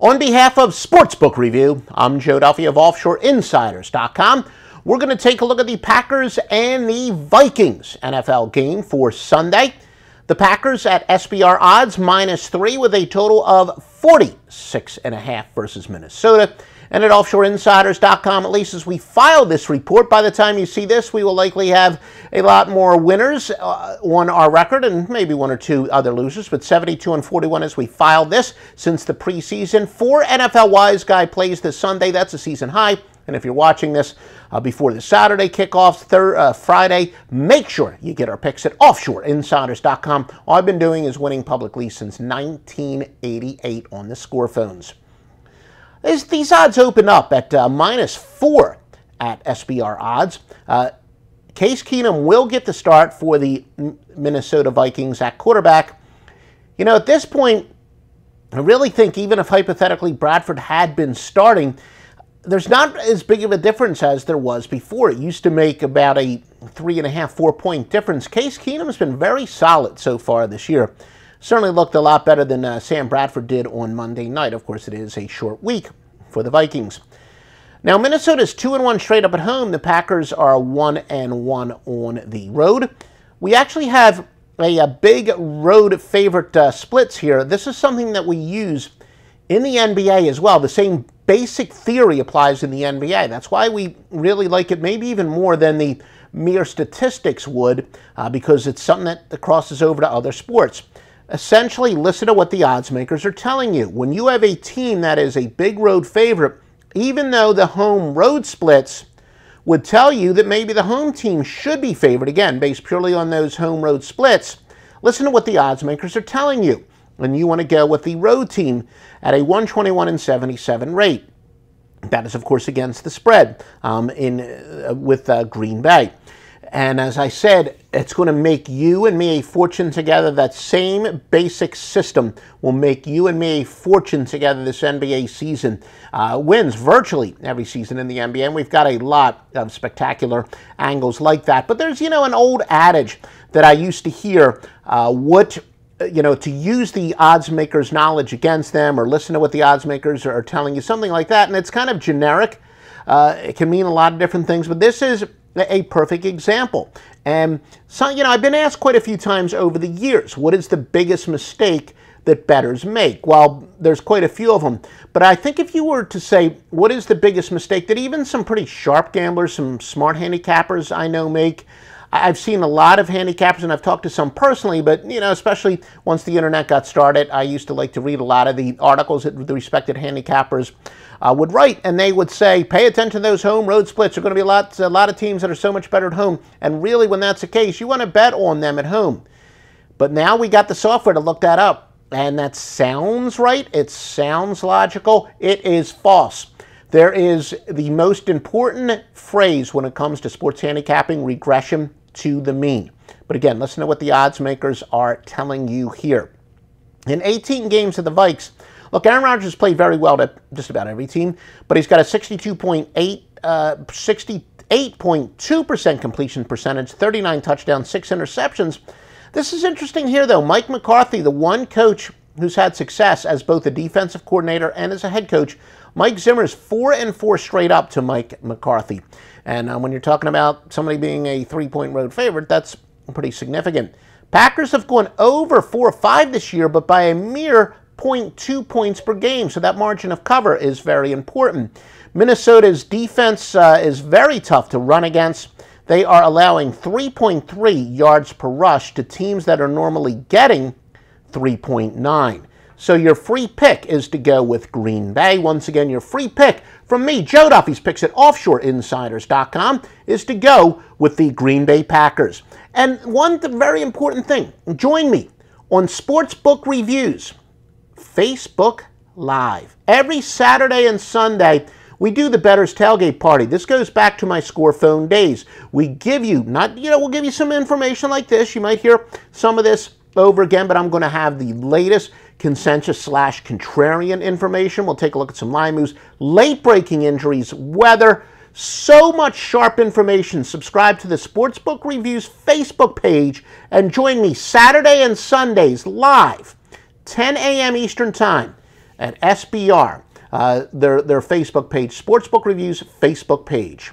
On behalf of Sportsbook Review, I'm Joe Duffy of OffshoreInsiders.com. We're going to take a look at the Packers and the Vikings NFL game for Sunday. The Packers at SBR odds -3 with a total of 46.5 versus Minnesota. And at OffshoreInsiders.com, at least as we file this report, by the time you see this, we will likely have a lot more winners on our record and maybe one or two other losers, but 72-41 as we file this since the preseason. 4 NFL Wise Guy plays this Sunday. That's a season high. And if you're watching this before the Saturday kickoffs, Friday, make sure you get our picks at OffshoreInsiders.com. All I've been doing is winning publicly since 1988 on the score phones. These odds open up at -4 at SBR odds. Case Keenum will get the start for the Minnesota Vikings at quarterback. You know, at this point, I really think even if hypothetically Bradford had been starting, there's not as big of a difference as there was before. It used to make about a 3.5, 4-point difference. Case Keenum's been very solid so far this year. Certainly looked a lot better than Sam Bradford did on Monday night. Of course, it is a short week for the Vikings. Now, Minnesota's 2-1 straight up at home. The Packers are 1-1 on the road. We actually have a big road favorite splits here. This is something that we use in the NBA as well. The same basic theory applies in the NBA. That's why we really like it, maybe even more than the mere statistics would, because it's something that crosses over to other sports. Essentially, listen to what the odds makers are telling you. When you have a team that is a big road favorite, even though the home road splits would tell you that maybe the home team should be favored, again, based purely on those home road splits, listen to what the odds makers are telling you. And you want to go with the road team at a 121-77 rate. That is, of course, against the spread with Green Bay. And as I said, it's going to make you and me a fortune together. That same basic system will make you and me a fortune together this NBA season. Wins virtually every season in the NBA, and we've got a lot of spectacular angles like that. But there's, an old adage that I used to hear, to use the odds makers' knowledge against them or listen to what the odds makers are telling you, something like that. And it's kind of generic. It can mean a lot of different things, but this is a perfect example. And so, I've been asked quite a few times over the years, what is the biggest mistake that bettors make? Well, there's quite a few of them. But I think if you were to say, what is the biggest mistake that even some pretty sharp gamblers, some smart handicappers I know make, I've seen a lot of handicappers, and I've talked to some personally, but, especially once the internet got started, I used to like to read a lot of the articles that the respected handicappers would write, and they would say, pay attention to those home road splits. There are going to be a lot of teams that are so much better at home, and really, when that's the case, you want to bet on them at home. But now we got the software to look that up, and that sounds right. It sounds logical. It is false. There is the most important phrase when it comes to sports handicapping: regression to the mean. But again, listen to what the odds makers are telling you here. In 18 games of the Vikes, look, Aaron Rodgers has played very well to just about every team, but he's got a 68.2% completion percentage, 39 touchdowns, 6 interceptions. This is interesting here, though. Mike McCarthy, the one coach who's had success as both a defensive coordinator and as a head coach, Mike Zimmer's 4-4 straight up to Mike McCarthy. And when you're talking about somebody being a 3-point road favorite, that's pretty significant. Packers have gone over 4-5 this year, but by a mere 0.2 points per game. So that margin of cover is very important. Minnesota's defense is very tough to run against. They are allowing 3.3 yards per rush to teams that are normally getting 3.9. So your free pick is to go with Green Bay. Once again, your free pick from me, Joe Duffy's picks at OffshoreInsiders.com, is to go with the Green Bay Packers. And one very important thing, join me on Sportsbook Reviews, Facebook Live. Every Saturday and Sunday, we do the Bettors Tailgate Party. This goes back to my score phone days. We give you, we'll give you some information like this. You might hear some of this over again, but I'm going to have the latest consensus/contrarian information. We'll take a look at some line moves, late-breaking injuries, weather, so much sharp information. Subscribe to the Sportsbook Reviews Facebook page and join me Saturday and Sundays live, 10 a.m. Eastern Time, at SBR, their Facebook page, Sportsbook Review's Facebook page.